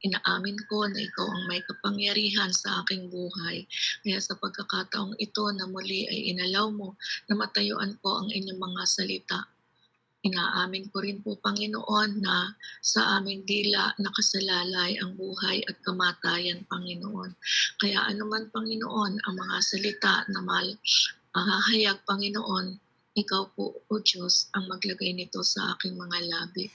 Inaamin ko na ikaw ang may kapangyarihan sa aking buhay. Kaya sa pagkakataong ito na muli ay inalaw mo na matayuan ko ang inyong mga salita. Inaamin ko rin po, Panginoon, na sa aming dila nakasalalay ang buhay at kamatayan, Panginoon. Kaya anuman, Panginoon, ang mga salita na hahayag, Panginoon, ikaw po, O Diyos, ang maglagay nito sa aking mga labi.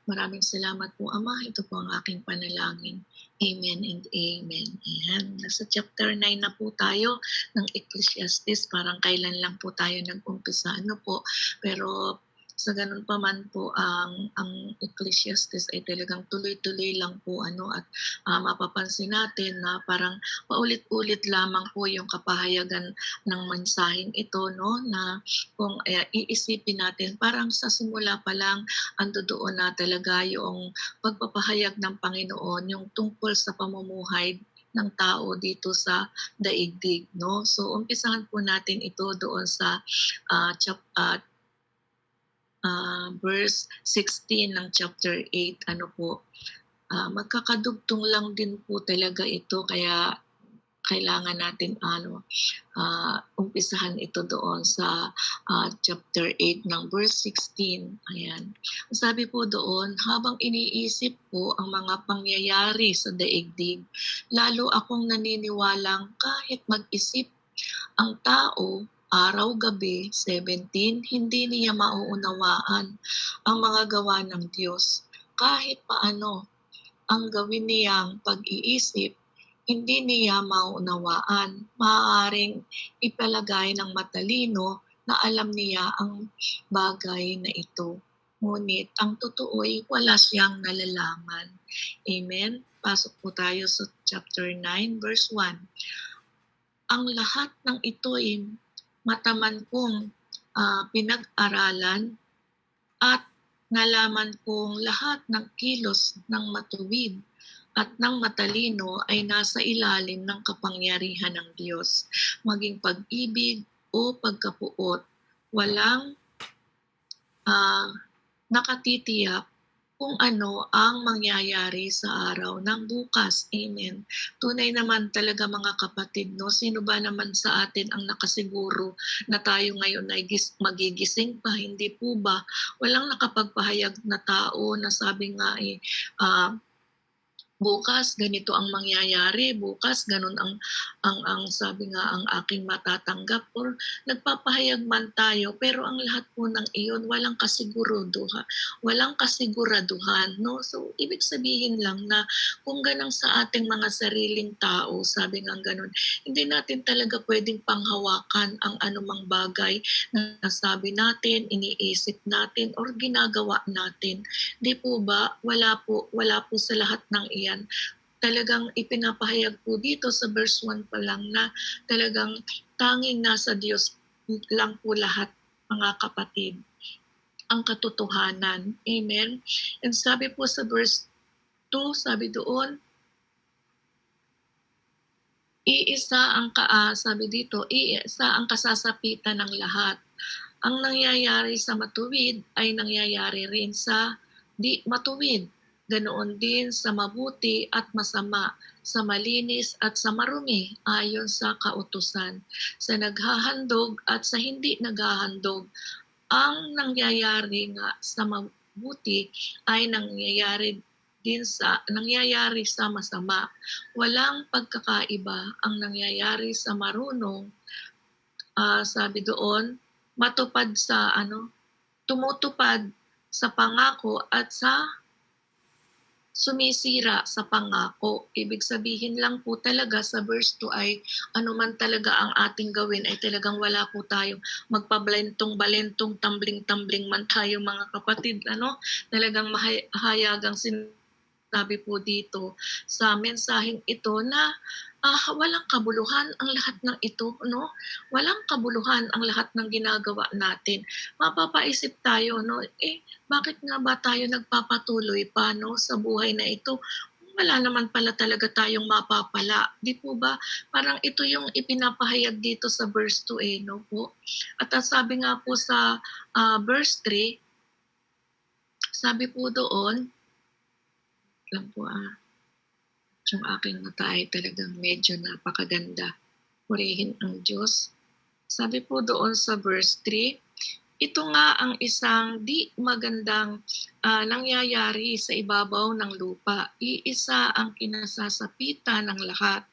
Maraming salamat po, Ama. Ito po ang aking panalangin. Amen and amen. Ayan. Nasa chapter 9 na po tayo ng Ecclesiastes. Parang kailan lang po tayo nag-umpisa. Ano po? Pero sa ganun pa man po, ang Ecclesiastes ay talagang tuloy-tuloy lang po at mapapansin natin na parang paulit-ulit lamang po yung kapahayagan ng mensaheng ito, no, na kung iisipin natin parang sa simula pa lang andoon na talaga yung pagpapahayag ng Panginoon yung tungkol sa pamumuhay ng tao dito sa daigdig, no. So umpisahan po natin ito doon sa verse 16 ng chapter 8. Magkakadugtong lang din po talaga ito, kaya kailangan natin umpisahan ito doon sa chapter 8 ng verse 16. Ayan. Sabi po doon, habang iniisip ko ang mga pangyayari sa daigdig, lalo akong naniniwalang kahit mag-isip ang tao araw-gabi, 17, hindi niya mauunawaan ang mga gawa ng Diyos. Kahit paano ang gawin niyang pag-iisip, hindi niya maunawaan. Maaaring ipalagay ng matalino na alam niya ang bagay na ito. Ngunit ang totoo'y wala siyang nalalaman. Amen? Pasok po tayo sa chapter 9, verse 1. Ang lahat ng ito'y mataman kong pinag-aralan at nalaman kong lahat ng kilos ng matuwid at ng matalino ay nasa ilalim ng kapangyarihan ng Diyos. Maging pag-ibig o pagkapuot, walang nakatitiyak kung ano ang mangyayari sa araw ng bukas. Amen. Tunay naman talaga, mga kapatid, no? Sino ba naman sa atin ang nakasiguro na tayo ngayon ay magigising pa? Hindi po ba? Walang nakapagpahayag na tao na sabi nga bukas ganito ang mangyayari, bukas ganun ang sabi nga ang aking matatanggap, or nagpapahayag man tayo pero ang lahat po ng iyon walang kasiguraduhan, no. So ibig sabihin lang na kung ganang sa ating mga sariling tao, sabi nga ganun, hindi natin talaga pwedeng panghawakan ang anumang bagay na nasabi natin, iniisip natin or ginagawa natin. Di po ba? Wala po sa lahat ng iyan. Talagang ipinapahayag po dito sa verse 1 pa lang na talagang tanging nasa Diyos lang po lahat, mga kapatid, ang katotohanan. Amen? And sabi po sa verse 2, sabi doon, sabi dito, iisa ang kasasapitan ng lahat. Ang nangyayari sa matuwid ay nangyayari rin sa di matuwid. Ganoon din sa mabuti at masama, sa malinis at sa marumi, ayon sa kautusan, sa naghahandog at sa hindi naghahandog. Ang nangyayari nga sa mabuti ay nangyayari sa masama. Walang pagkakaiba ang nangyayari sa marunong, sabi doon, tumutupad sa pangako at sa sumisira sa pangako. Ibig sabihin lang po talaga sa verse 2 ay anuman talaga ang ating gawin ay talagang wala po tayong magpabalentong-balentong, tambling-tambling man tayo, mga kapatid, talagang mahayagang sinabi po dito sa mensaheng ito na walang kabuluhan ang lahat ng ito, no? Walang kabuluhan ang lahat ng ginagawa natin. Mapapaisip tayo, no? Bakit nga ba tayo nagpapatuloy pa, no, sa buhay na ito? Wala naman pala talaga tayong mapapala. Di po ba? Parang ito yung ipinapahayag dito sa verse 2, no po? At sabi nga po sa verse 3, sabi po doon, lang po Yung aking mata ay talagang medyo napakaganda. Purihin ang Diyos. Sabi po doon sa verse 3, ito nga ang isang di magandang nangyayari sa ibabaw ng lupa. Iisa ang kinasasapitan ng lahat.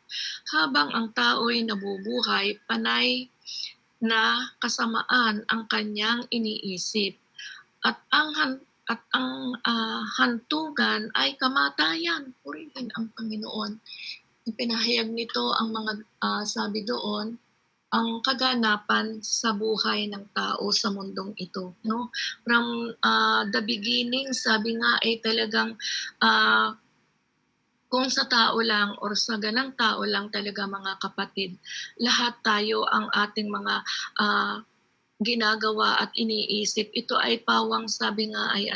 Habang ang tao'y nabubuhay, panay na kasamaan ang kanyang iniisip. At ang hantungan ay kamatayan. Purihin ang Panginoon. Ipinahayag nito ang mga sabi doon, ang kaganapan sa buhay ng tao sa mundong ito, no? From the beginning, sabi nga ay talagang kung sa tao lang or sa ganang tao lang talaga, mga kapatid, lahat tayo ang ating mga ginagawa at iniisip, ito ay pawang, sabi nga ay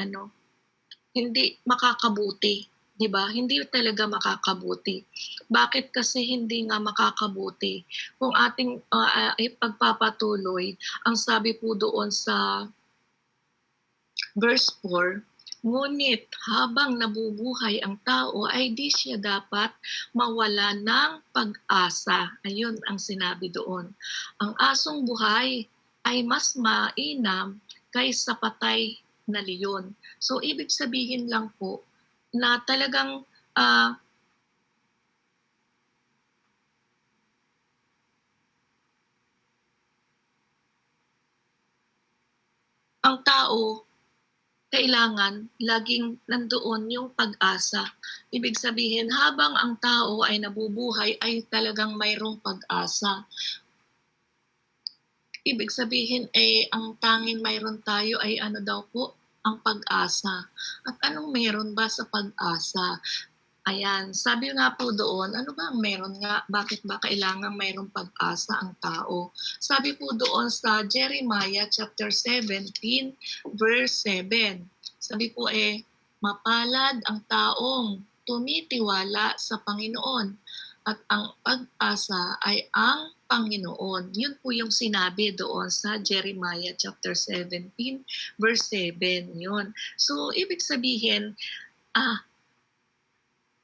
hindi makakabuti, 'di ba? Hindi talaga makakabuti. Bakit kasi hindi nga makakabuti? Kung ating ipagpapatuloy, ang sabi po doon sa verse 4, ngunit habang nabubuhay ang tao ay di siya dapat mawala ng pag-asa. Ayun ang sinabi doon. Ang asong buhay ay mas mainam kaysa patay na leon. So ibig sabihin lang po na talagang ang tao kailangan laging nandoon yung pag-asa. Ibig sabihin, habang ang tao ay nabubuhay ay talagang mayroong pag-asa. Ibig sabihin ang tanging mayroon tayo ay ano daw po? Ang pag-asa. At anong meron ba sa pag-asa? Ayan, sabi nga po doon, ano ba ang meron nga? Bakit ba kailangan mayroong pag-asa ang tao? Sabi po doon sa Jeremiah chapter 17, verse 7. Sabi po mapalad ang taong tumitiwala sa Panginoon at ang pag-asa ay ang Panginoon. Yun po yung sinabi doon sa Jeremiah chapter 17, verse 7. Yun. So, ibig sabihin,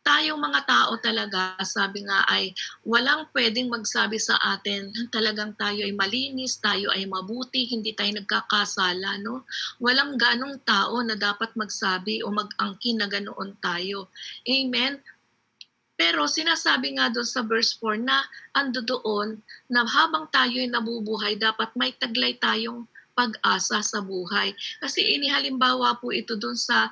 tayong mga tao talaga, sabi nga ay walang pwedeng magsabi sa atin talagang tayo ay malinis, tayo ay mabuti, hindi tayo nagkakasala, no? Walang ganong tao na dapat magsabi o mag-angkin na ganoon tayo. Amen? Pero sinasabi nga doon sa verse 4 na ando doon na habang tayo ay nabubuhay, dapat may taglay tayong pag-asa sa buhay. Kasi inihalimbawa po ito doon sa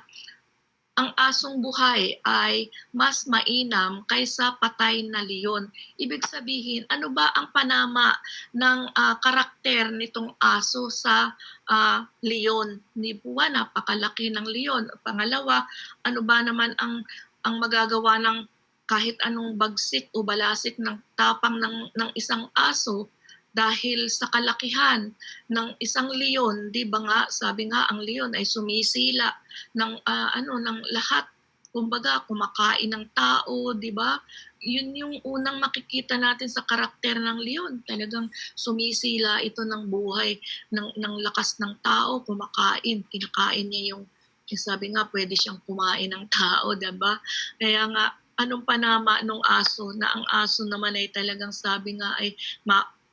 ang asong buhay ay mas mainam kaysa patay na leon. Ibig sabihin, ano ba ang panama ng karakter nitong aso sa leon? Ni buwa, napakalaki ng leon. Pangalawa, ano ba naman ang magagawa ng kahit anong bagsik o balasik ng tapang ng isang aso dahil sa kalakihan ng isang leon, 'di ba nga, sabi nga ang leon ay sumisila ng ng lahat. Kumbaga, kumakain ng tao, 'di ba? Yun yung unang makikita natin sa karakter ng leon. Talagang sumisila ito ng buhay, ng lakas ng tao, kumakain, kinakain niya yung sabi nga pwede siyang kumain ng tao, 'di ba? Kaya nga anong panama nung aso na ang aso naman ay talagang sabi nga ay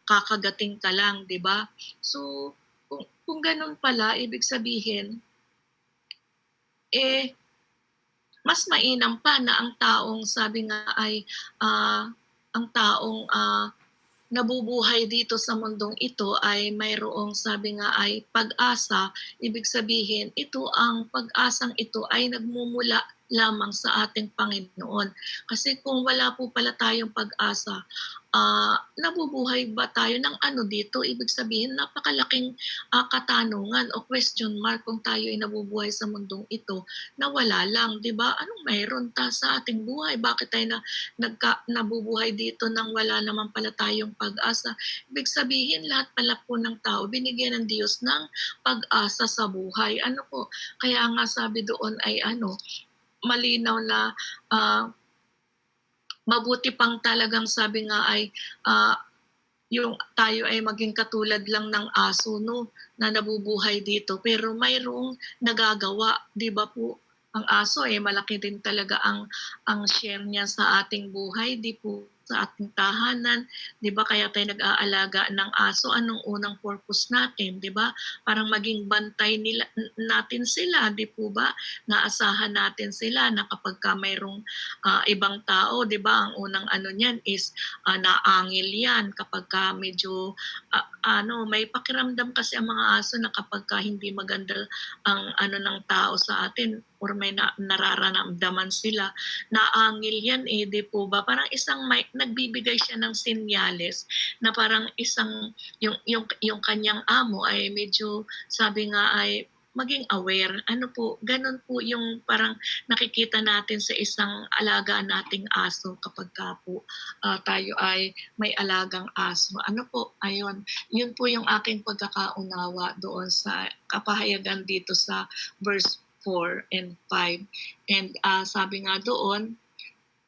kakagating ka lang, 'di ba? So kung ganun pala, ibig sabihin mas mainam pa na ang taong sabi nga ay ang taong nabubuhay dito sa mundong ito ay mayroong sabi nga ay pag-asa. Ibig sabihin, ito ang pag-asang ito ay nagmumula lamang sa ating Panginoon. Kasi kung wala po pala tayong pag-asa, nabubuhay ba tayo ng ano dito? Ibig sabihin, napakalaking katanungan o question mark kung tayo ay nabubuhay sa mundong ito na wala lang, di ba? Anong mayroon sa ating buhay? Bakit tayo nabubuhay dito nang wala naman pala tayong pag-asa? Ibig sabihin, lahat pala po ng tao binigyan ng Diyos ng pag-asa sa buhay. Ano po? Kaya nga sabi doon ay malinaw na mabuti pang talagang sabi nga ay yung tayo ay maging katulad lang ng aso, no, na nabubuhay dito, pero mayroong nagagawa, 'di ba po? ang aso malaki din talaga ang share niya sa ating buhay, 'di po sa ating tahanan, 'di ba? Kaya tayo nag-aalaga ng aso. Anong unang purpose natin, 'di ba? Parang maging bantay natin sila, 'di po ba? Naasahan natin sila na kapagka mayroong ibang tao, 'di ba? Ang unang ano niyan is naangil 'yan kapagka medyo may pakiramdam kasi ang mga aso na kapagka hindi maganda ang ano ng tao sa atin or may nararamdaman sila, naangil yan 'di po ba? Parang nagbibigay siya ng senyales na parang yung kanyang amo ay medyo sabi nga ay maging aware. Ano po, ganun po yung parang nakikita natin sa isang alaga nating aso kapagka po tayo ay may alagang aso. Ano po, ayun, yun po yung aking pagkakaunawa doon sa kapahayagan dito sa verse 4 and 5. And sabi nga doon,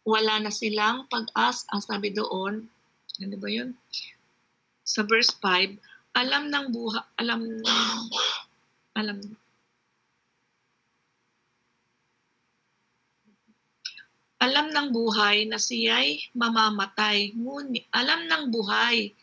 wala na silang pag-asa. Sabi doon, ano ba yun? Sa verse 5, alam ng buhay, alam ng buhay na siya'y mamamatay. Ngunit, alam ng buhay,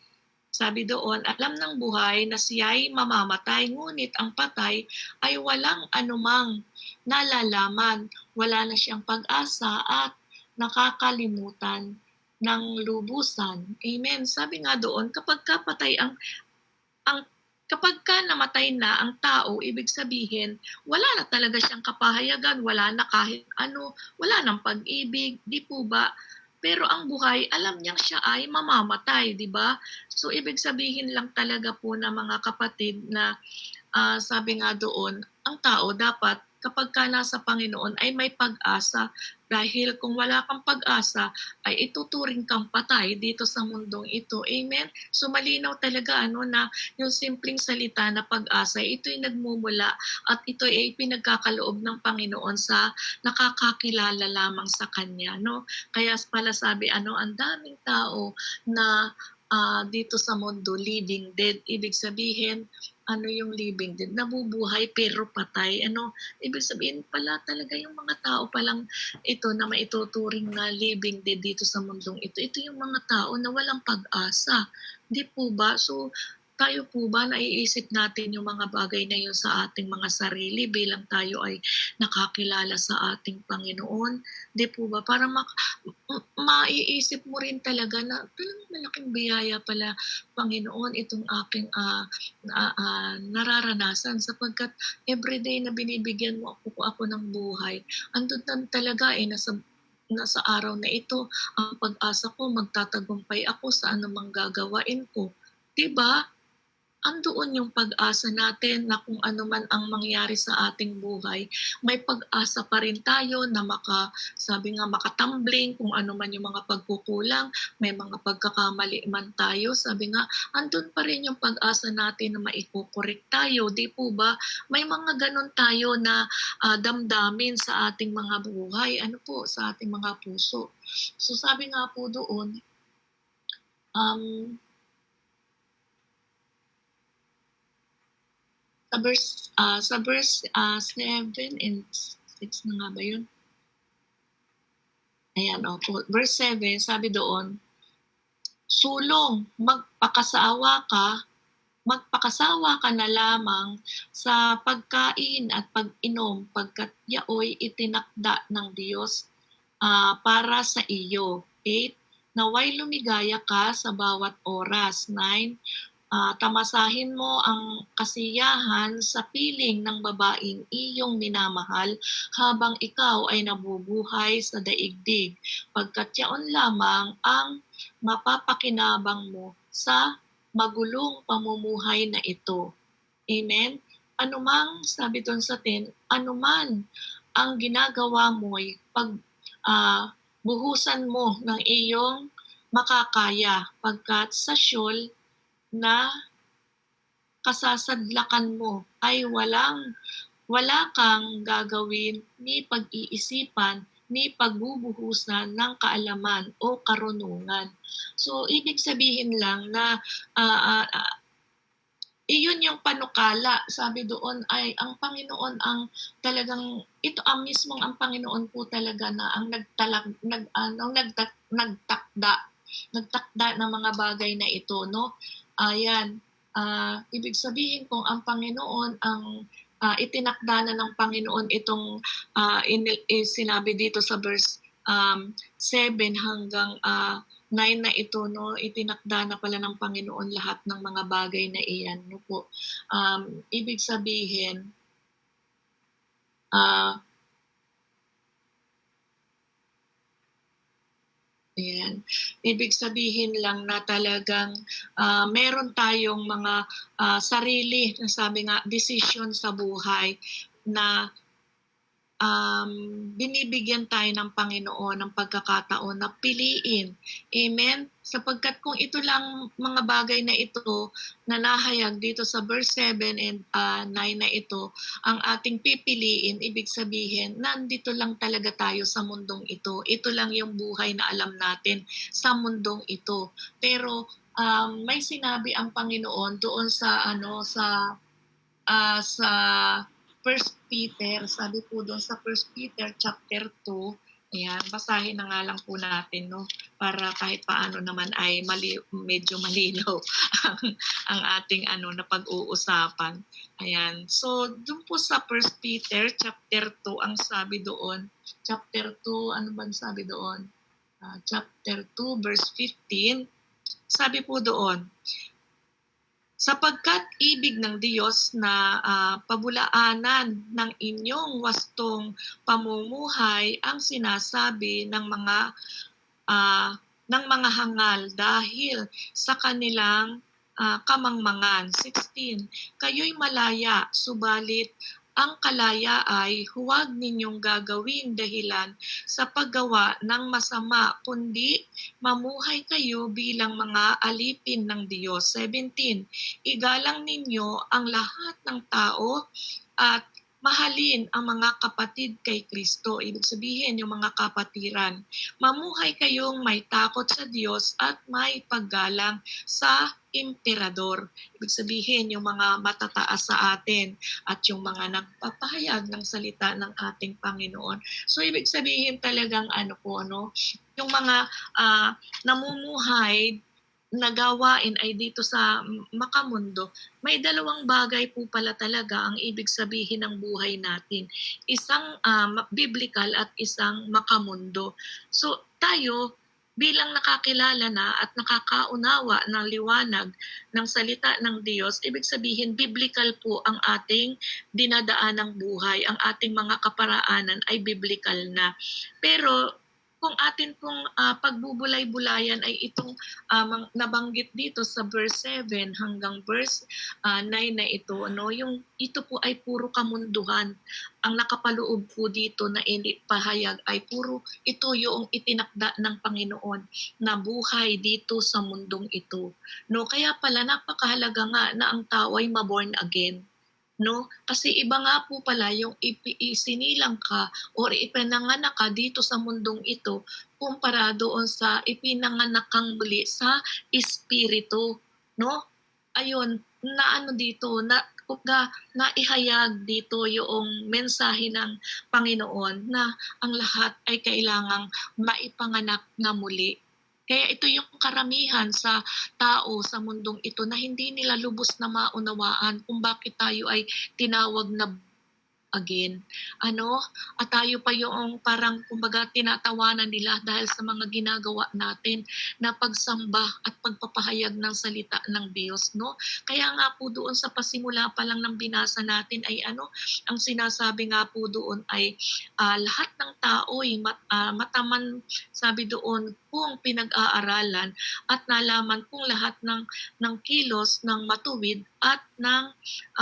sabi doon, alam ng buhay na siya'y mamamatay, ngunit ang patay ay walang anumang nalalaman. Wala na siyang pag-asa at nakakalimutan ng lubusan. Amen. Sabi nga doon, kapag kapag namatay na ang tao, ibig sabihin, wala na talaga siyang kapahayagan, wala na kahit ano, wala nang pag-ibig, di po ba? Pero ang buhay, alam niyang siya ay mamamatay, di ba? So, ibig sabihin lang talaga po na mga kapatid na sabi nga doon, ang tao dapat kapag ka nasa Panginoon ay may pag-asa dahil kung wala kang pag-asa ay ituturing kang patay dito sa mundong ito. Amen? So malinaw talaga na yung simpleng salita na pag-asa, ito'y nagmumula at ito ay pinagkakaloob ng Panginoon sa nakakakilala lamang sa Kanya. No? Kaya pala sabi, ang daming tao na dito sa mundo, living dead. Ibig sabihin, yung living dead? Nabubuhay pero patay. Ibig sabihin pala talaga yung mga tao palang ito na maituturing na living dead dito sa mundong ito. Ito yung mga tao na walang pag-asa. Di po ba? So, tayo po ba naiisip natin yung mga bagay na yun sa ating mga sarili bilang tayo ay nakakilala sa ating Panginoon? Di po ba? Para maiisip mo rin talaga na talagang malaking biyaya pala, Panginoon, itong aking nararanasan sapagkat everyday na binibigyan mo ako ng buhay. Andun talaga nasa araw na ito, ang pag-asa ko, magtatagumpay ako sa anumang gagawain ko. Diba? Andoon yung pag-asa natin na kung ano man ang mangyari sa ating buhay, may pag-asa pa rin tayo na sabi nga makatumbling kung ano man yung mga pagkukulang, may mga pagkakamali man tayo, sabi nga, andun pa rin yung pag-asa natin na maikukorek tayo, di po ba? May mga ganon tayo na damdamin sa ating mga buhay, sa ating mga puso. So sabi nga po doon, sa verse 7 and 6 na nga ba yun? Ayan, opo. Verse 7, sabi doon, sulong, magpakasawa ka na lamang sa pagkain at pag-inom pagkat yaoy itinakda ng Diyos para sa iyo. 8, naway lumigaya ka sa bawat oras. 9, tamasahin mo ang kasiyahan sa piling ng babaeng iyong minamahal habang ikaw ay nabubuhay sa daigdig, pagkat yaon lamang ang mapapakinabang mo sa magulong pamumuhay na ito. Amen? Anumang, sabi doon sa 10, anuman ang ginagawa mo'y buhusan mo ng iyong makakaya, pagkat sa siyol na kasasadlakan mo ay wala kang gagawin ni pag-iisipan ni pagbubuhusan ng kaalaman o karunungan. So, ibig sabihin lang na iyon yung panukala. Sabi doon ay ang Panginoon ang talagang ito ang mismong ang Panginoon po talaga na ang nagtakda ng mga bagay na ito, no? Ayan. Ibig sabihin kung ang Panginoon ang itinakda na ng Panginoon itong sinabi dito sa verse 7 hanggang 9 na ito, no, itinakda na pala ng Panginoon lahat ng mga bagay na iyan, no po. Ibig sabihin, ayan. Ibig sabihin lang na talagang meron tayong mga sarili, sabi nga, decision sa buhay na binibigyan tayo ng Panginoon ng pagkakataon na piliin. Amen? Sapagkat kung ito lang mga bagay na ito na nahayag dito sa verse 7 and 9 na ito, ang ating pipiliin, ibig sabihin, nandito lang talaga tayo sa mundong ito. Ito lang yung buhay na alam natin sa mundong ito. Pero may sinabi ang Panginoon doon sa sa First Peter, sabi po doon sa First Peter chapter 2, ayan, basahin na nga lang po natin, no, para kahit paano naman ay medyo malinaw ang ating na pag-uusapan. Ayan. So, doon po sa First Peter chapter 2 ang sabi doon. Chapter 2, ano ba sabi doon? Chapter 2 verse 15. Sabi po doon, sapagkat ibig ng Diyos na pabulaanan ng inyong wastong pamumuhay ang sinasabi ng mga hangal dahil sa kanilang kamangmangan. 16. Kayo'y malaya, subalit ang kalaya ay huwag ninyong gagawing dahilan sa paggawa ng masama, kundi mamuhay kayo bilang mga alipin ng Diyos. 17. Igalang ninyo ang lahat ng tao at mahalin ang mga kapatid kay Kristo. Ibig sabihin, yung mga kapatiran. Mamuhay kayong may takot sa Diyos at may paggalang sa emperador. Ibig sabihin, yung mga matataas sa atin at yung mga nagpapahayag ng salita ng ating Panginoon. So, ibig sabihin talagang yung mga namumuhay na gawain ay dito sa makamundo, may dalawang bagay po pala talaga ang ibig sabihin ng buhay natin. Isang biblical at isang makamundo. So tayo, bilang nakakilala na at nakakaunawa ng liwanag ng salita ng Diyos, ibig sabihin biblical po ang ating dinadaanang buhay, ang ating mga kaparaanan ay biblical na. Pero kung atin pong pagbubulay-bulayan ay itong nabanggit dito sa verse 7 hanggang verse 9 na ito, yung ito po ay puro kamunduhan. Ang nakapaloob po dito na pahayag ay puro ito yung itinakda ng Panginoon na buhay dito sa mundong ito. No, kaya pala napakahalaga nga na ang tao ay maborn again. No? Kasi iba nga po pala yung isinilang ka o ipinanganak ka dito sa mundong ito kumpara doon sa ipinanganak kang muli sa espiritu, no? Ayun, dito na naihayag dito yung mensahe ng Panginoon na ang lahat ay kailangang maipanganak na muli. Kaya ito yung karamihan sa tao sa mundong ito na hindi nila lubos na maunawaan kung bakit tayo ay tinawag na again. At tayo pa yung parang kumbaga tinatawanan nila dahil sa mga ginagawa natin na pagsamba at pagpapahayag ng salita ng Diyos, no? Kaya nga po doon sa pasimula pa lang ng binasa natin ay ang sinasabi nga po doon ay lahat ng tao ay mataman, sabi doon, kung pinag-aaralan at nalaman kung lahat ng kilos ng matuwid at ng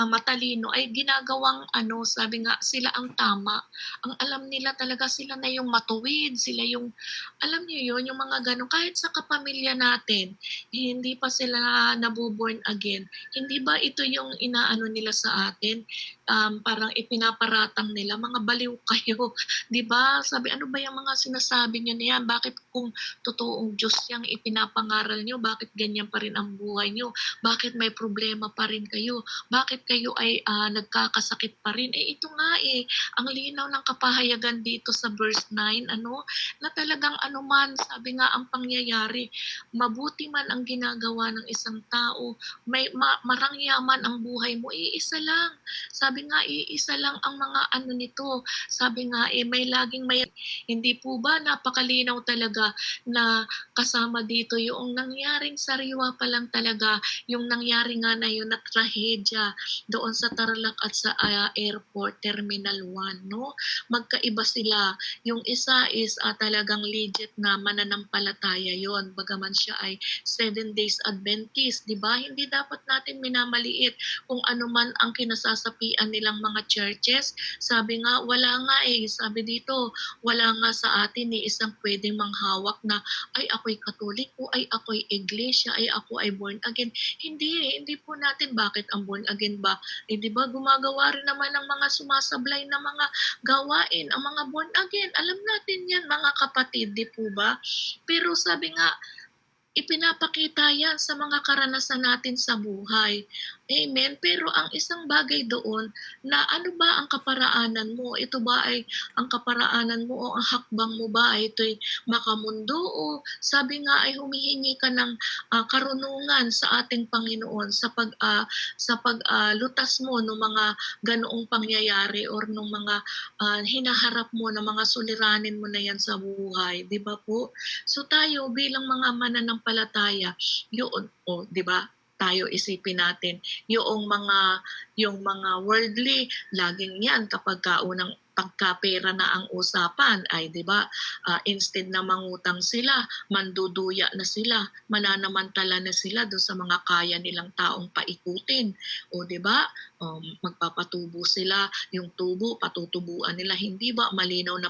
matalino ay ginagawang sabi nga sila ang tama. Ang alam nila talaga sila na yung matuwid, sila yung alam niyo yun, yung mga ganun kahit sa kapamilya natin, hindi pa sila nabuborn again. Hindi ba ito yung inaano nila sa atin? parang ipinaparatang nila, "Mga baliw kayo." 'Di ba? Sabi, "Ano ba 'yang mga sinasabi niyo na 'yan? Bakit kung totoong Diyos 'yang ipinapangaral niyo, bakit ganyan pa rin ang buhay niyo? Bakit may problema pa rin kayo? Bakit kayo ay, nagkakasakit pa rin?" Eh, ito nga, ang linaw ng kapahayagan dito sa verse 9 ano, na talagang anuman, sabi nga ang pangyayari, mabuti man ang ginagawa ng isang tao, may marangyaman ang buhay mo, iisa lang. Sabi nga, iisa lang ang mga ano nito. Sabi nga, may hindi po ba napakalinaw talaga na kasama dito yung nangyaring sariwa pa lang talaga, yung nangyari nga na yun na trahedya doon sa Tarlac at sa airport, Terminal 1, no? Magkaiba sila. Yung isa is talagang legit na mananampalataya yon, bagaman siya ay 7 days Adventist, di ba? Hindi dapat natin minamaliit kung ano man ang kinasasapian nilang mga churches. Sabi nga, wala nga sabi dito, wala nga sa atin ni isang pwedeng manghawak na, ay ako'y Katoliko, ay ako'y Iglesia, ay ako ay born again. Hindi po natin. Bakit ang born again ba? Di ba gumagawa rin naman ng mga sumasablay na mga gawain, ang mga born again. Alam natin yan mga kapatid, di po ba? Pero sabi nga, ipinapakita yan sa mga karanasan natin sa buhay. Amen. Pero ang isang bagay doon na ano ba ang kaparaanan mo? Ito ba ay ang kaparaanan mo o ang hakbang mo ba ay ito'y makamundo o sabi nga ay humihingi ka ng karunungan sa ating Panginoon sa paglutas mo ng mga ganoong pangyayari or ng mga hinaharap mo ng mga suliranin mo na yan sa buhay, 'di ba po? So tayo bilang mga mananampalataya, yun, 'di ba? Tayo isipin natin yung mga worldly, laging yan kapag unang pagkapera na ang usapan ay 'di ba, instead na mangutang sila, manduduya na sila, mananamantala na sila do sa mga kaya nilang taong paikutin, o 'di ba? Magpapatubo sila, yung tubo patutubuan nila, hindi ba malinaw na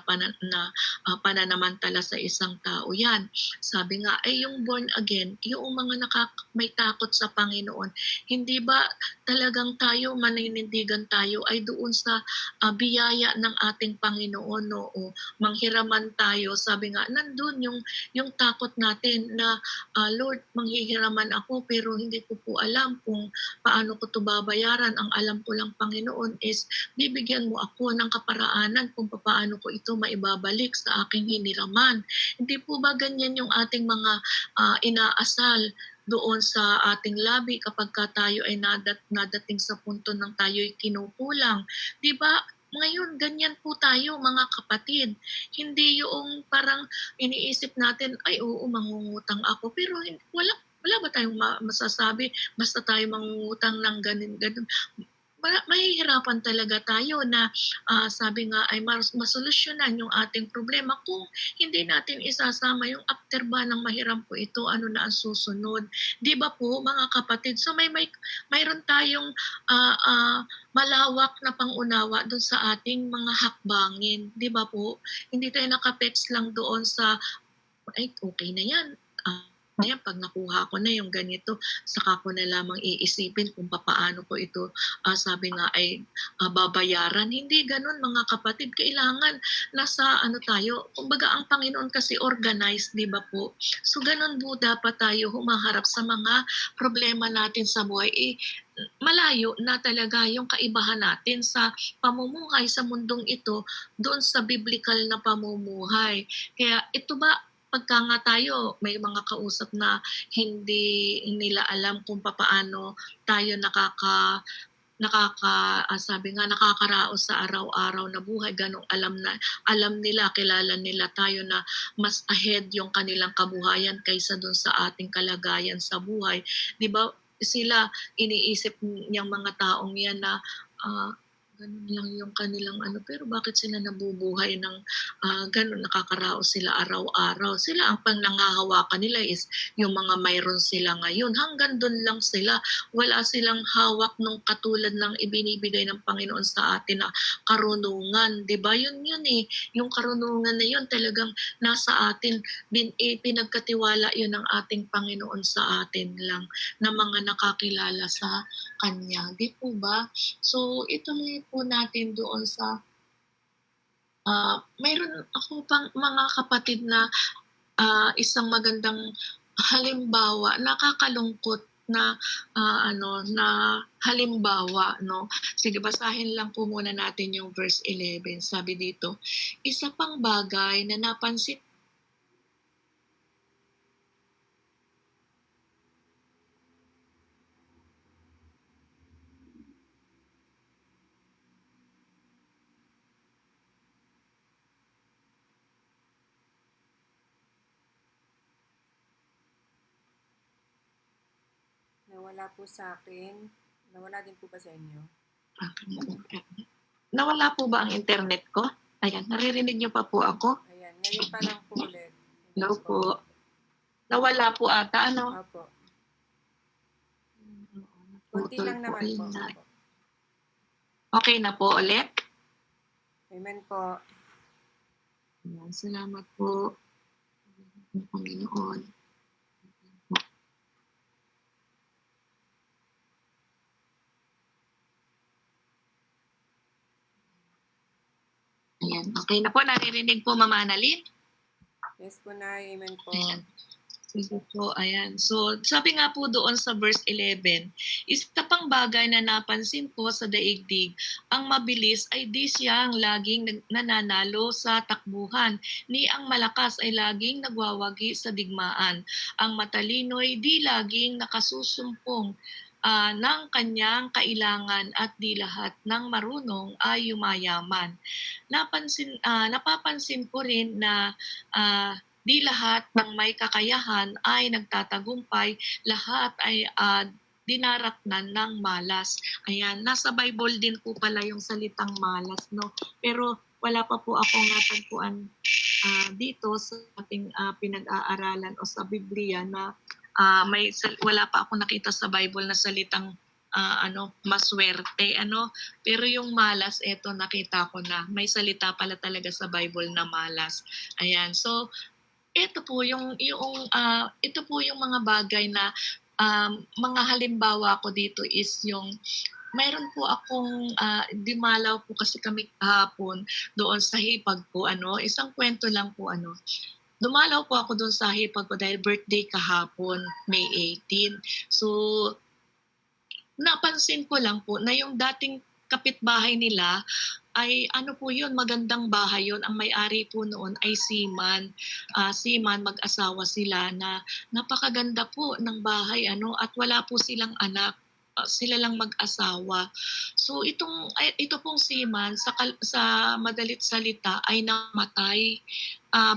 pananamantala sa isang tao yan. Sabi nga ay yung born again, yung mga may takot sa Panginoon, hindi ba talagang tayo maninindigan tayo ay doon sa biyaya ng ating Panginoon, no? O manghiraman tayo, sabi nga nandun yung takot natin na Lord, manghihiraman ako pero hindi ko po alam kung paano ko to babayaran. Ang alam ko lang, Panginoon, is bibigyan mo ako ng kaparaanan kung paano ko ito maibabalik sa aking hiniraman. Hindi po ba ganyan yung ating mga inaasal doon sa ating labi kapag tayo ay nadating sa punto ng tayo'y kinukulang? 'Di ba? Ngayon, ganyan po tayo mga kapatid. Hindi yung parang iniisip natin, ay oo, mangungutang ako. Pero wala ba tayong masasabi basta tayo mangungutang ng ganun. Mahihirapan talaga tayo na sabi nga ay masolusyonan yung ating problema kung hindi natin isasama yung after ba ng mahiram po ito, ano na ang susunod. Di ba po mga kapatid? So mayroon tayong malawak na pangunawa doon sa ating mga hakbangin. Di ba po? Hindi tayo nakapets lang doon sa ay okay na yan. Ayan, pag nakuha ko na yung ganito, saka ko na lamang iisipin kung paano ko ito, sabi nga ay babayaran. Hindi ganun mga kapatid. Kailangan nasa ano tayo, kumbaga ang Panginoon kasi organized, di ba po? So ganun po dapat tayo humaharap sa mga problema natin sa buhay. Malayo na talaga yung kaibahan natin sa pamumuhay sa mundong ito doon sa biblical na pamumuhay. Kaya ito ba, pagka nga tayo may mga kausap na hindi nila alam kung paano tayo sabi nga nakakaraos sa araw-araw na buhay, ganong alam nila, kilala nila tayo na mas ahead yung kanilang kabuhayan kaysa dun sa ating kalagayan sa buhay. 'Di ba? Sila iniisip niyang mga taong yan na ganun lang yung kanilang ano, pero bakit sila nabubuhay ng ganun, nakakaraos sila araw-araw. Sila ang nangahawakan nila is yung mga mayroon sila ngayon. Hanggang doon lang sila. Wala silang hawak nung katulad ng ibinibigay ng Panginoon sa atin na karunungan. 'Di ba? Yun yung karunungan na yun talagang nasa atin. Pinagkatiwala yun ng ating Panginoon sa atin lang na mga nakakilala sa Kanya. Di po ba? So, ito po natin doon sa mayroon ako pang mga kapatid na isang magandang halimbawa, nakakalungkot na na halimbawa 'no. Sige, basahin lang po muna natin yung verse 11. Sabi dito, "Isa pang bagay na napansin Nawala po sa akin. Nawala din po ba sa inyo? nawala po ba ang internet ko? Ayan, naririnig niyo pa po ako? Ayan, ngayon pa lang po ulit. Hello po. Nawala po ata ano? Opo. Konti lang naman po. Opo. Okay na po ulit? Amen po. Ayan, salamat po. Panginoon. Ayan, okay na po. Naririnig po, Mama Annalyn? Yes po, Nay. Amen po. Ayan. Sige po, ayan. So, sabi nga po doon sa verse 11, isa pang bagay na napansin ko sa daigdig, ang mabilis ay di siyang laging nananalo sa takbuhan, ni ang malakas ay laging nagwawagi sa digmaan. Ang matalino ay di laging nakasusumpong ng kanyang kailangan at di lahat ng marunong ay yumayaman. Napapansin ko rin na di lahat ng may kakayahan ay nagtatagumpay, lahat ay dinaratnan ng malas. Ayan, nasa Bible din po pala yung salitang malas, no? Pero wala pa po akong natagpuan dito sa ating pinag-aaralan o sa Biblia na wala pa ako nakita sa Bible na salitang maswerte, pero yung malas, eto nakita ko na may salita pala talaga sa Bible na malas. Ayan, so ito po ito po yung mga bagay na mga halimbawa ko dito is yung mayroon po akong dimalaw po kasi kami kahapon doon sa hipag ko, isang kwento lang po, dumalaw po ako doon sa hipag ko dahil birthday kahapon, May 18. So, napansin ko lang po na yung dating kapitbahay nila ay po yun, magandang bahay yun. Ang may-ari po noon ay seaman. Seaman, mag-asawa sila na napakaganda po ng bahay at wala po silang anak. Sila lang mag-asawa. So ito pong seaman sa madalit salita ay namatay.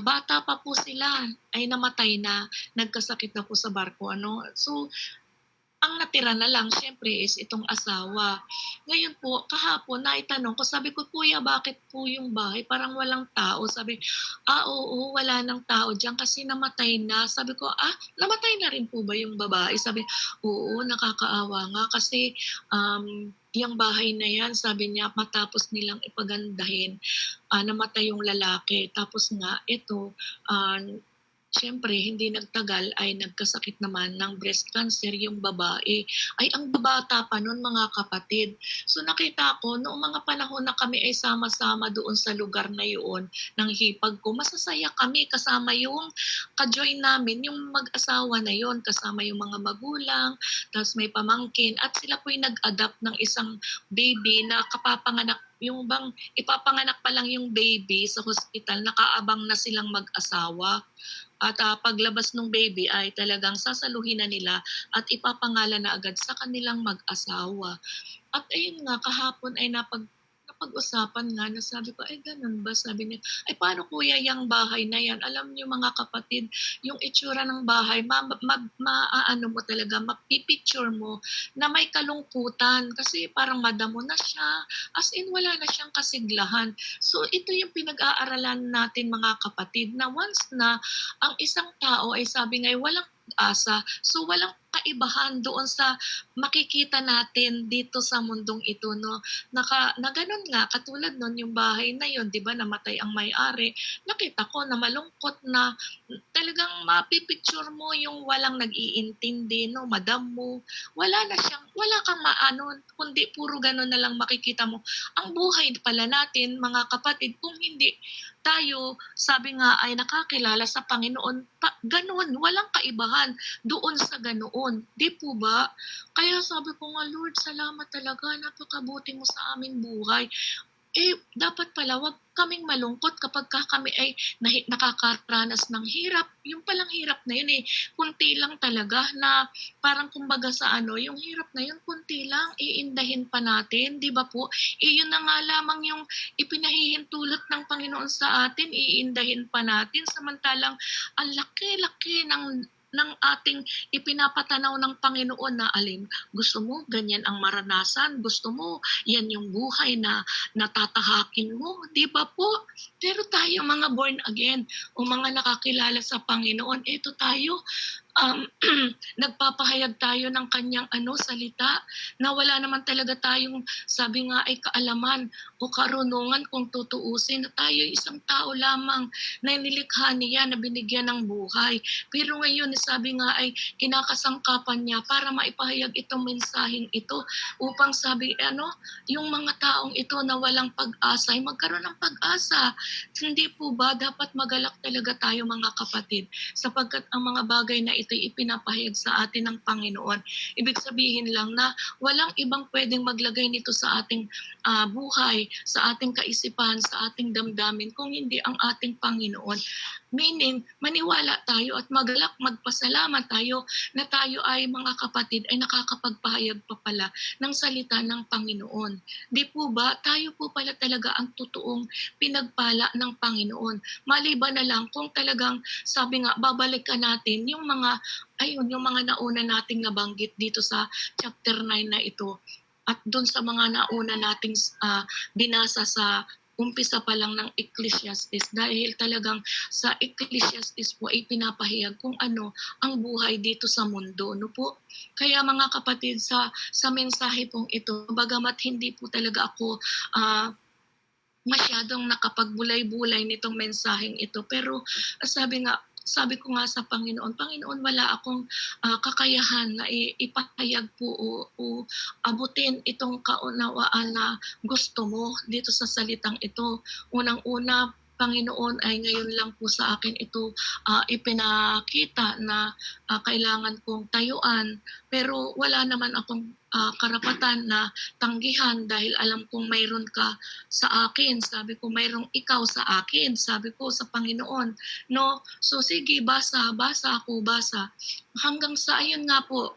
Bata pa po sila ay namatay na, nagkasakit na po sa barko. So ang natira na lang syempre is itong asawa. Ngayon po, kahapon naitanong ko, sabi ko, "Kuya, bakit po yung bahay parang walang tao?" Sabi, oo, wala ng tao diyan kasi namatay na." Sabi ko, namatay na rin po ba yung babae? Sabi, "Oo, nakakaawa nga kasi yung bahay na yan," sabi niya, "matapos nilang ipagandahin, namatay yung lalaki. Tapos nga, ito, siyempre hindi nagtagal ay nagkasakit naman ng breast cancer yung babae." Ay, ang babata pa nun, mga kapatid. So nakita ko, noong mga panahon na kami ay sama-sama doon sa lugar na yun, ng hipag ko, masasaya kami kasama yung ka-join namin, yung mag-asawa na yun, kasama yung mga magulang, tapos may pamangkin, at sila po'y nag-adapt ng isang baby na kapapanganak, yung bang ipapanganak pa lang yung baby sa hospital, nakaabang na silang mag-asawa. At paglabas ng baby ay talagang sasaluhin na nila at ipapangalan na agad sa kanilang mag-asawa. At ayun nga, kahapon ay napag-usapan nga na sabi ko, "Ay, ganun ba?" Sabi niya, "Ay, paano kuya yung bahay na yan?" Alam niyo, mga kapatid, yung itsura ng bahay, maaano mo talaga, mapipicture mo na may kalungkutan kasi parang madamo na siya, as in wala na siyang kasiglahan. So ito yung pinag-aaralan natin, mga kapatid, na once na ang isang tao ay sabi nga, walang pag-asa. So walang kaibahan doon sa makikita natin dito sa mundong ito, no? Na ganun nga, katulad nun, yung bahay na yun, di ba, namatay ang may-ari. Nakita ko na malungkot na talagang mapipicture mo yung walang nag-iintindi, no? Madam mo, wala kang maano, kundi puro ganun na lang makikita mo. Ang buhay pala natin, mga kapatid, kung hindi tayo, sabi nga ay nakakilala sa Panginoon, ganun, walang kaibahan doon sa ganoon. Di po ba? Kaya sabi ko nga, Lord, salamat talaga, napakabuti mo sa aming buhay. Dapat pala wag kaming malungkot kapag kami ay nakakaranas ng hirap. Yung palang hirap na yun kunti lang talaga na parang kumbaga sa yung hirap na yun, kunti lang, iindahin pa natin, di ba po? Yun na nga lamang yung ipinahihintulot ng Panginoon sa atin, iindahin pa natin, samantalang ang laki-laki ng ating ipinapatanaw ng Panginoon na alin, gusto mo ganyan ang maranasan, gusto mo yan yung buhay na natatahakin mo, di ba po? Pero tayo mga born again o mga nakakilala sa Panginoon, ito tayo, nagpapahayag tayo ng kanyang salita na wala naman talaga tayong, sabi nga ay kaalaman o karunungan kung tutuusin na tayo isang tao lamang na nilikha niya, na binigyan ng buhay. Pero ngayon, sabi nga ay kinakasangkapan niya para maipahayag itong mensaheng ito upang sabi, yung mga taong ito na walang pag-asa ay magkaroon ng pag-asa. Hindi po ba dapat magalak talaga tayo mga kapatid sapagkat ang mga bagay na ito'y ipinapahayag sa atin ng Panginoon. Ibig sabihin lang na walang ibang pwedeng maglagay nito sa ating buhay, sa ating kaisipan, sa ating damdamin kung hindi ang ating Panginoon. Meaning, maniwala tayo at magalak, magpasalamat tayo na tayo ay mga kapatid ay nakakapagpahayag pa pala ng salita ng Panginoon. Di po ba? Tayo po pala talaga ang totoong pinagpala ng Panginoon. Maliban na lang kung talagang, sabi nga, babalikan natin yung mga nauna nating nabanggit dito sa chapter 9 na ito. At doon sa mga nauna nating binasa sa umpisa pa lang ng Ecclesiastes, dahil talagang sa Ecclesiastes po ay pinapahayag kung ano ang buhay dito sa mundo, no po? Kaya mga kapatid, sa mensahe pong ito, bagamat hindi po talaga ako masyadong nakapagbulay-bulay nitong mensaheng ito, pero sabi ko nga sa Panginoon, wala akong kakayahan na ipahayag po o abutin itong kaunawaan na gusto mo dito sa salitang ito. Unang-una, Panginoon, ay ngayon lang po sa akin ito ipinakita na kailangan kong tayuan, pero wala naman akong karapatan na tanggihan dahil alam kong mayroon ka sa akin. Sabi ko, mayroong ikaw sa akin. Sabi ko sa Panginoon, no? So sige, basa ako. Hanggang sa ayun nga po,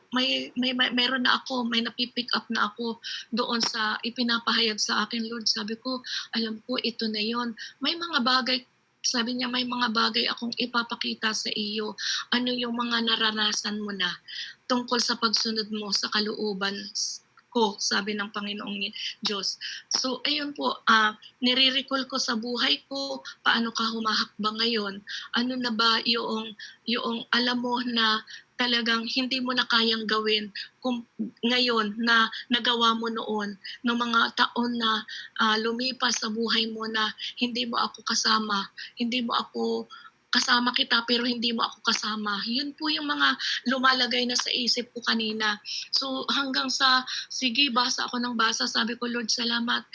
mayroon na ako, may napipick up na ako doon sa ipinapahayag sa akin, Lord. Sabi ko, alam ko ito na yon. May mga bagay, sabi niya, may mga bagay akong ipapakita sa iyo. Ano yung mga naranasan mo na tungkol sa pagsunod mo sa kalooban ko, sabi ng Panginoong Diyos. So, ayun po, nire-recall ko sa buhay ko, paano ka humahakbang ngayon? Ano na ba yung alam mo na talagang hindi mo na kayang gawin kung ngayon na nagawa mo noon, ng mga taon na lumipas sa buhay mo na hindi mo ako kasama, kasama kita pero hindi mo ako kasama. Yun po yung mga lumalagay na sa isip ko kanina. So hanggang sa, sige, basa ako ng basa, sabi ko, Lord, salamat.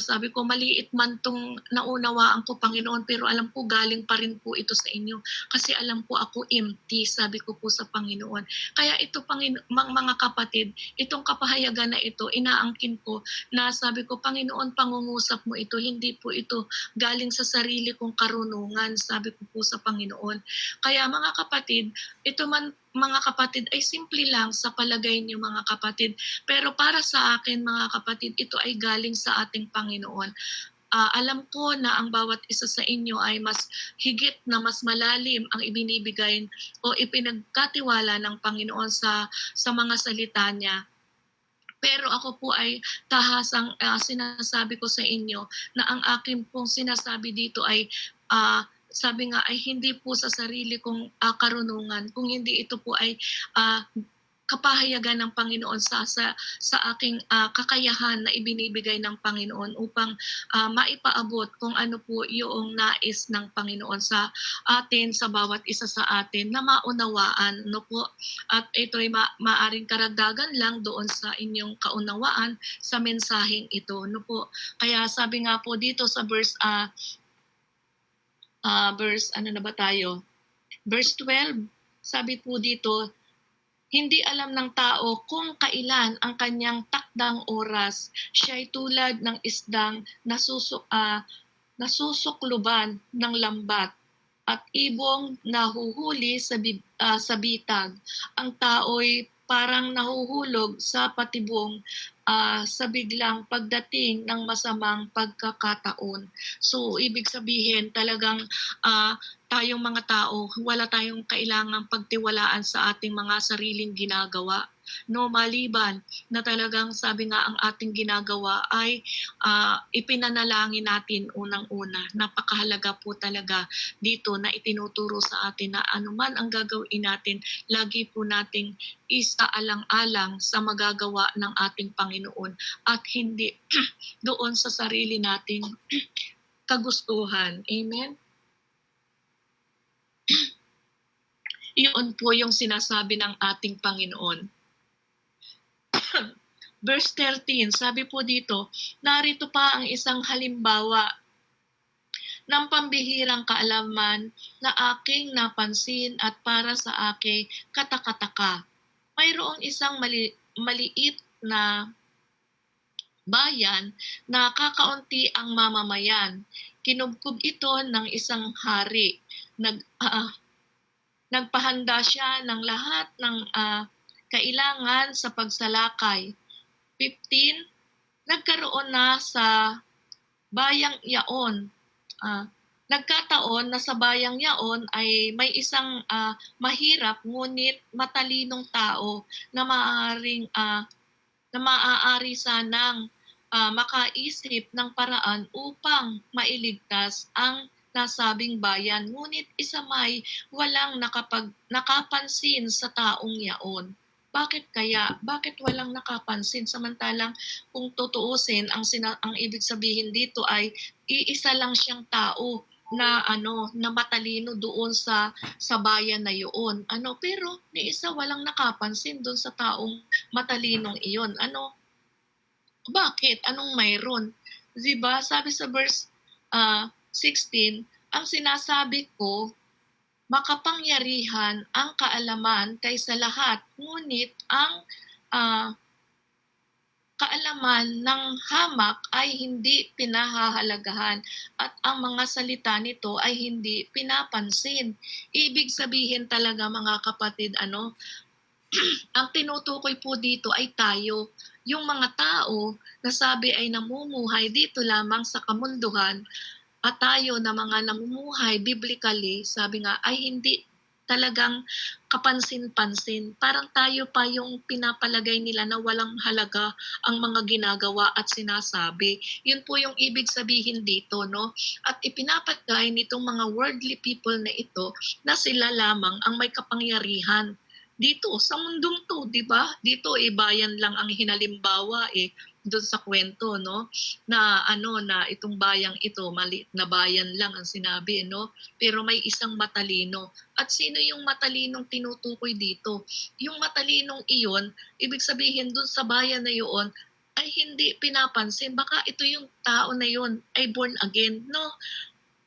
Sabi ko, maliit man tong naunawaan ko, Panginoon, pero alam ko galing pa rin po ito sa inyo. Kasi alam po ako empty, sabi ko po sa Panginoon. Kaya ito, mga kapatid, itong kapahayagan na ito, inaangkin ko na sabi ko, Panginoon, pangungusap mo ito, hindi po ito galing sa sarili kong karunungan, sabi ko po sa Panginoon. Kaya mga kapatid, ito man mga kapatid ay simple lang sa palagay niyo mga kapatid. Pero para sa akin mga kapatid, ito ay galing sa ating Panginoon. Alam ko na ang bawat isa sa inyo ay mas higit na mas malalim ang ibinibigay o ipinagkatiwala ng Panginoon sa mga salita niya. Pero ako po ay tahasang sinasabi ko sa inyo na ang akin pong sinasabi dito ay sabi nga ay hindi po sa sarili kong karunungan, kung hindi ito po ay kapahayagan ng Panginoon sa aking kakayahan na ibinibigay ng Panginoon upang maipaabot kung ano po yung nais ng Panginoon sa atin, sa bawat isa sa atin, na maunawaan, no po. At ito ay maaring karagdagan lang doon sa inyong kaunawaan sa mensaheng ito, no po. Kaya sabi nga po dito sa verse ano na ba tayo? Verse 12, sabi po dito, hindi alam ng tao kung kailan ang kanyang takdang oras. Siya ay tulad ng isdang nasusukluban ng lambat at ibong nahuhuli sa bitag. Ang tao'y parang nahuhulog sa patibong sa biglang pagdating ng masamang pagkakataon. So, ibig sabihin talagang tayong mga tao, wala tayong kailangang pagtiwalaan sa ating mga sariling ginagawa. No, maliban na talagang sabi nga ang ating ginagawa ay ipinanalangin natin unang-una. Napakahalaga po talaga dito na itinuturo sa atin na anuman ang gagawin natin, lagi po nating isaalang-alang sa magagawa ng ating Panginoon at hindi doon sa sarili nating kagustuhan. Amen? Iyon po yung sinasabi ng ating Panginoon. Verse 13, sabi po dito, narito pa ang isang halimbawa ng pambihirang kaalaman na aking napansin at para sa aking katakataka. Mayroong isang maliit na bayan na kakaunti ang mamamayan. Kinubkob ito ng isang hari. Nagpahanda siya ng lahat ng kailangan sa pagsalakay. 15, nagkaroon na sa bayang yaon. Nagkataon na sa bayang yaon ay may isang mahirap ngunit matalinong tao na maaari sanang makaisip ng paraan upang mailigtas ang nasabing bayan. Ngunit isa may walang nakapansin sa taong yaon. Bakit kaya? Bakit walang nakapansin? Samantalang kung tutuusin, ang ibig sabihin dito ay iisa lang siyang tao na matalino doon sa bayan na iyon. Pero ni isa walang nakapansin doon sa taong matalinong iyon. Bakit? Anong mayroon? Diba? Sabi sa verse 16, ang sinasabi ko, makapangyarihan ang kaalaman kaysa lahat, ngunit ang kaalaman ng hamak ay hindi pinahahalagahan at ang mga salita nito ay hindi pinapansin. Ibig sabihin talaga mga kapatid, ang tinutukoy po dito ay tayo, yung mga tao na sabi ay namumuhay dito lamang sa kamunduhan, at tayo na mga namumuhay biblically, sabi nga, ay hindi talagang kapansin-pansin. Parang tayo pa yung pinapalagay nila na walang halaga ang mga ginagawa at sinasabi. Yun po yung ibig sabihin dito, no? At ipinapagkay nitong mga worldly people na ito na sila lamang ang may kapangyarihan dito sa mundong to, di ba? Dito bayan lang ang hinalimbawa doon sa kwento, no? Na na itong bayang ito, maliit na bayan lang ang sinabi, no? Pero may isang matalino. At sino yung matalinong tinutukoy dito? Yung matalinong iyon, ibig sabihin doon sa bayan na iyon ay hindi pinapansin. Baka ito yung tao na iyon ay born again, no?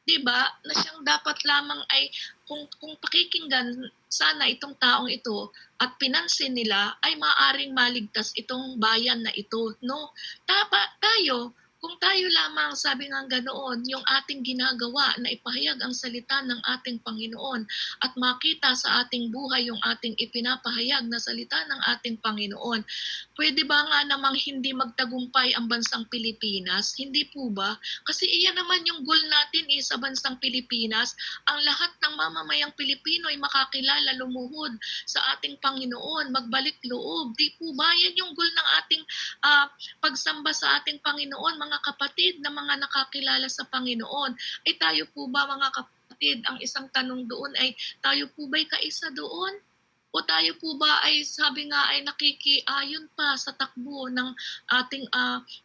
'Di ba? Na siyang dapat lamang ay kung pakikinggan sana itong taong ito at pinansin nila ay maaring maligtas itong bayan na ito, no? Tayo, kung tayo lamang, sabi nga ganoon, yung ating ginagawa na ipahayag ang salita ng ating Panginoon at makita sa ating buhay yung ating ipinapahayag na salita ng ating Panginoon, pwede ba nga namang hindi magtagumpay ang bansang Pilipinas? Hindi po ba? Kasi iyan naman yung goal natin sa bansang Pilipinas. Ang lahat ng mamamayang Pilipino ay makakilala, lumuhod sa ating Panginoon, magbalik loob. Di po ba? Yan yung goal ng ating pagsamba sa ating Panginoon, mga kapatid na mga nakakilala sa Panginoon. Ay tayo po ba mga kapatid kapatid, ang isang tanong doon ay, tayo po ba'y kaisa doon? O tayo po ba ay sabi nga ay nakikiayon pa sa takbo ng ating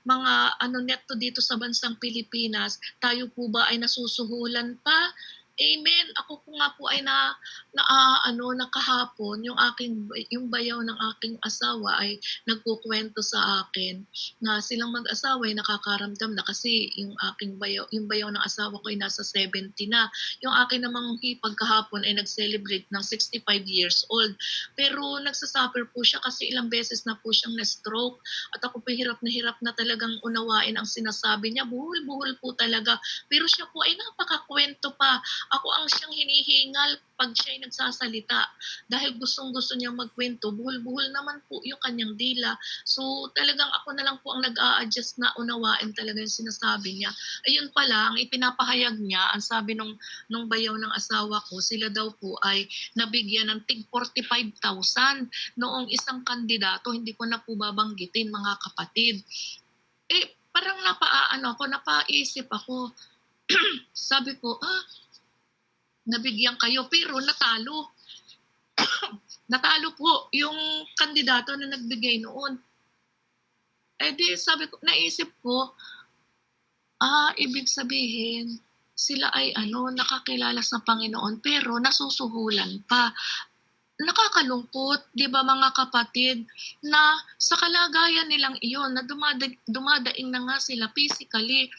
mga neto dito sa bansang Pilipinas? Tayo po ba ay nasusuhulan pa? Amen. Ako po nga po ay nakahapon yung bayaw ng aking asawa ay nagkukwento sa akin na silang mag-asawa ay nakakaramdam na kasi yung bayaw ng asawa ko ay nasa 70 na. Yung akin namang hipag kahapon ay nag-celebrate ng 65 years old. Pero nagsasuffer po siya kasi ilang beses na po siyang na-stroke. At ako po hirap na talagang unawain ang sinasabi niya. Buhol-buhol po talaga. Pero siya po ay napakakwento pa. Ako ang siyang hinihingal pag siya ay nagsasalita. Dahil gustong-gusto niyang magkwento, buhol-buhol naman po yung kanyang dila. So talagang ako na lang po ang nag-a-adjust na unawain talaga yung sinasabi niya. Ayun pala, ang ipinapahayag niya, ang sabi nung bayaw ng asawa ko, sila daw po ay nabigyan ng tig 45,000 noong isang kandidato, hindi ko na po babanggitin mga kapatid. Parang napaisip ako. Sabi ko, nabigyan kayo pero natalo. Natalo po yung kandidato na nagbigay noon. Di sabi ko, naisip ko, ibig sabihin, sila ay nakakilala sa Panginoon pero nasusuhulan pa. Nakakalungkot, 'di ba mga kapatid, na sa kalagayan nilang iyon na dumadaing na nga sila physically,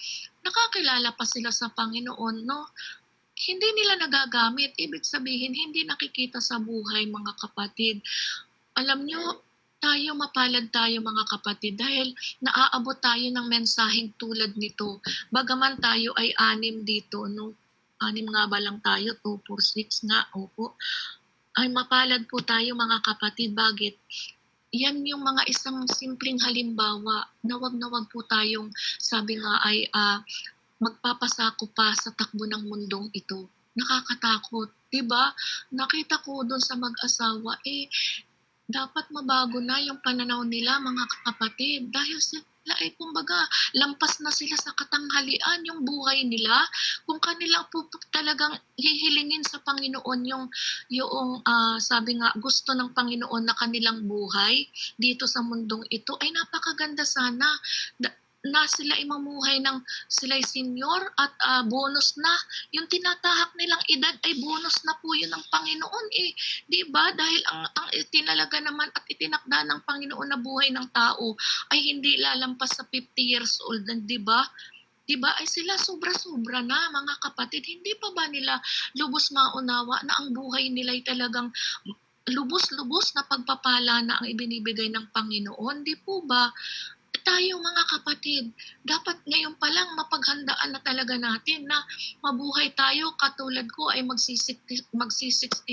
nakakilala pa sila sa Panginoon, no? Hindi nila nagagamit, ibig sabihin hindi nakikita sa buhay mga kapatid. Alam nyo, mapalad tayo mga kapatid dahil naaabot tayo ng mensaheng tulad nito. Bagaman tayo ay 6 dito, no? 6 nga ba lang tayo? 2, 4, 6 nga, opo. Ay mapalad po tayo mga kapatid. Bakit? Yan yung mga isang simpleng halimbawa na wag po tayong sabi nga ay magpapasako pa sa takbo ng mundong ito. Nakakatakot, 'di ba? Nakita ko doon sa mag-asawa, dapat mabago na yung pananaw nila mga kapatid dahil sila ay kumbaga lampas na sila sa katanghalian yung buhay nila. Kung kanila po talagang hihilingin sa Panginoon yung sabi nga gusto ng Panginoon na kanilang buhay dito sa mundong ito ay napakaganda sana na sila ay mamuhay ng sila'y senior at bonus na. Yung tinatahak nilang edad ay bonus na po yun ng Panginoon Di ba? Dahil ang itinalaga naman at itinakda ng Panginoon na buhay ng tao ay hindi lalampas sa 50 years old, di ba? Diba ay sila sobra-sobra na mga kapatid. Hindi pa ba nila lubos maunawa na ang buhay nila ay talagang lubos-lubos na pagpapala na ang ibinibigay ng Panginoon? Di po ba? Tayo mga kapatid, dapat ngayon pa lang mapaghandaan na talaga natin na mabuhay tayo. Katulad ko ay magsi-60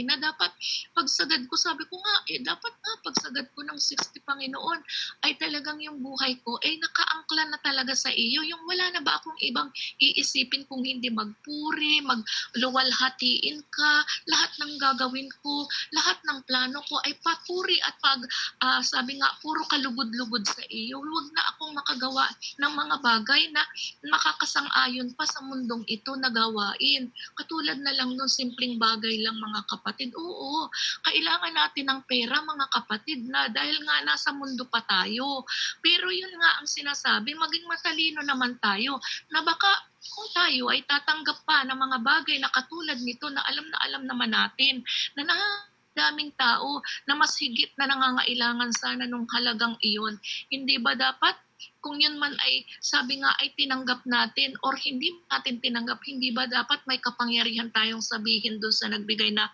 na. Dapat pagsagad ko, sabi ko nga, dapat nga pagsagad ko ng 60 Panginoon ay talagang yung buhay ko ay nakaangkla na talaga sa iyo. Yung wala na ba akong ibang iisipin kung hindi magpuri, magluwalhatiin ka, lahat ng gagawin ko, lahat ng plano ko ay papuri at sabi nga, puro kalugod-lugod sa iyo. Huwag na akong makagawa ng mga bagay na makakasang-ayon pa sa mundong ito na gawain. Katulad na lang nung simpleng bagay lang mga kapatid. Oo, kailangan natin ng pera mga kapatid na dahil nga nasa mundo pa tayo. Pero yun nga ang sinasabi, maging matalino naman tayo na baka kung tayo ay tatanggap pa ng mga bagay na katulad nito na alam naman natin na daming tao na mas higit na nangangailangan sana nung halagang iyon. Hindi ba dapat kung yun man ay sabi nga ay tinanggap natin or hindi natin tinanggap, hindi ba dapat may kapangyarihan tayong sabihin doon sa nagbigay na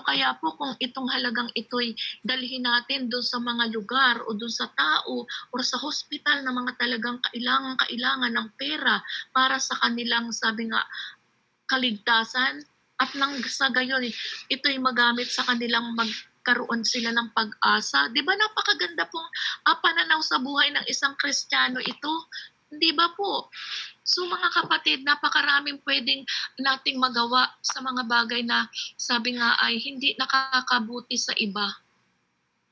kaya po kung itong halagang ito'y dalhin natin doon sa mga lugar o doon sa tao or sa hospital na mga talagang kailangan ng pera para sa kanilang sabi nga kaligtasan. At nang sa gayon, ito'y magamit sa kanilang magkaroon sila ng pag-asa. Di ba napakaganda pong pananaw sa buhay ng isang Kristiyano ito? Di ba po? So mga kapatid, napakaraming pwedeng nating magawa sa mga bagay na sabi nga ay hindi nakakabuti sa iba.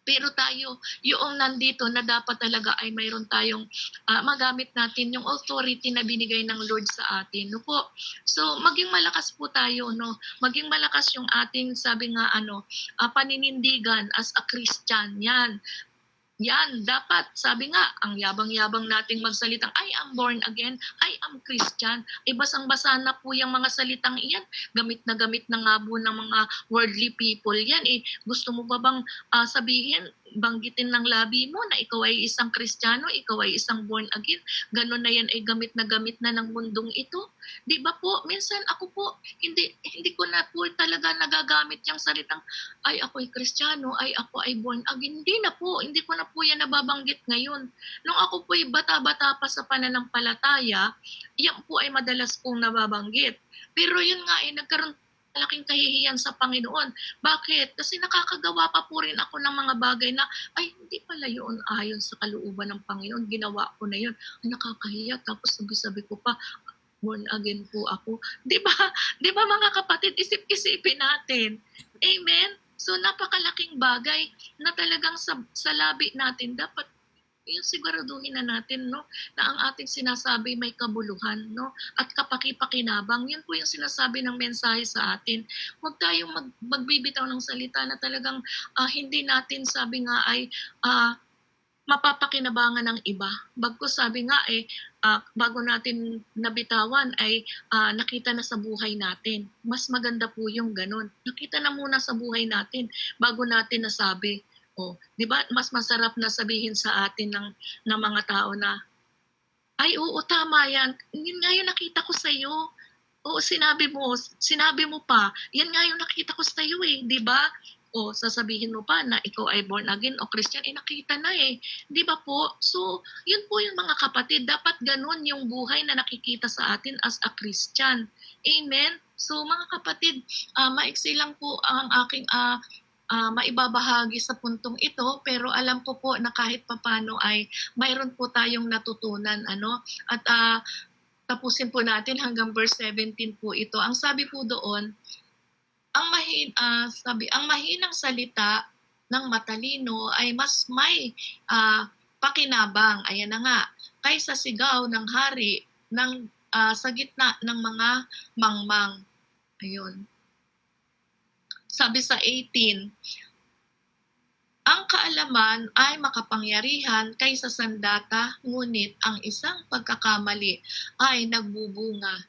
Pero tayo, yung nandito na dapat talaga ay mayroon tayong magamit natin yung authority na binigay ng Lord sa atin. No po? So, maging malakas po tayo, no? Maging malakas yung ating, sabi nga, paninindigan as a Christian. Yan, dapat, sabi nga, ang yabang-yabang nating magsalitang, I am born again, I am Christian. Basang-basa na po yung mga salitang iyan. Gamit na nga po ng mga worldly people yan. Gusto mo ba bang sabihin, banggitin ng labi mo na ikaw ay isang Kristiyano, ikaw ay isang born again? Ganon na yan ay gamit na ng mundong ito. Di ba po, minsan ako po, hindi ko na po talaga nagagamit yung salitang, ay ako ay Kristiyano, ay ako ay born again. Hindi ko na po yan nababanggit ngayon. Nung ako po ay bata-bata pa sa pananampalataya, yan po ay madalas pong nababanggit. Pero yun nga nagkaroon malaking kahihiyan sa Panginoon. Bakit? Kasi nakakagawa pa po rin ako ng mga bagay na, ay hindi pala yun ayon sa kalooban ng Panginoon. Ginawa ko na yun. Ay nakakahiya. Tapos sabi ko pa, born again po ako. Di ba? Di ba mga kapatid, isip-isipin natin. Amen? So napakalaking bagay na talagang sa labi natin dapat yung siguraduhin na natin na ang ating sinasabi may kabuluhan at kapaki-pakinabang. Yun po yung sinasabi ng mensahe sa atin. Huwag tayong magbibitaw ng salita na talagang hindi natin sabi nga ay mapapakinabangan ng iba. Bagkus sabi nga bago natin nabitawan ay nakita na sa buhay natin. Mas maganda po yung ganun. Nakita na muna sa buhay natin bago natin nasabi. Di ba? Mas masarap na sabihin sa atin ng mga tao na, ay oo, tama yan. Yun nga yung nakita ko sa iyo. Oo, sinabi mo pa. Yan nga yung nakita ko sa iyo di ba? Sasabihin mo pa na ikaw ay born again o Christian, nakita na Di ba po? So, yun po yung mga kapatid. Dapat ganun yung buhay na nakikita sa atin as a Christian. Amen? So, mga kapatid, maiksi lang po ang aking maibabahagi sa puntong ito, pero alam ko po na kahit papano ay mayroon po tayong natutunan. At tapusin po natin hanggang verse 17 po ito. Ang sabi po doon, ang mahinang salita ng matalino ay mas may pakinabang, ayan na nga, kaysa sigaw ng hari sa gitna ng mga mangmang. Ayun. Sabi sa 18, ang kaalaman ay makapangyarihan kaysa sandata, ngunit ang isang pagkakamali ay nagbubunga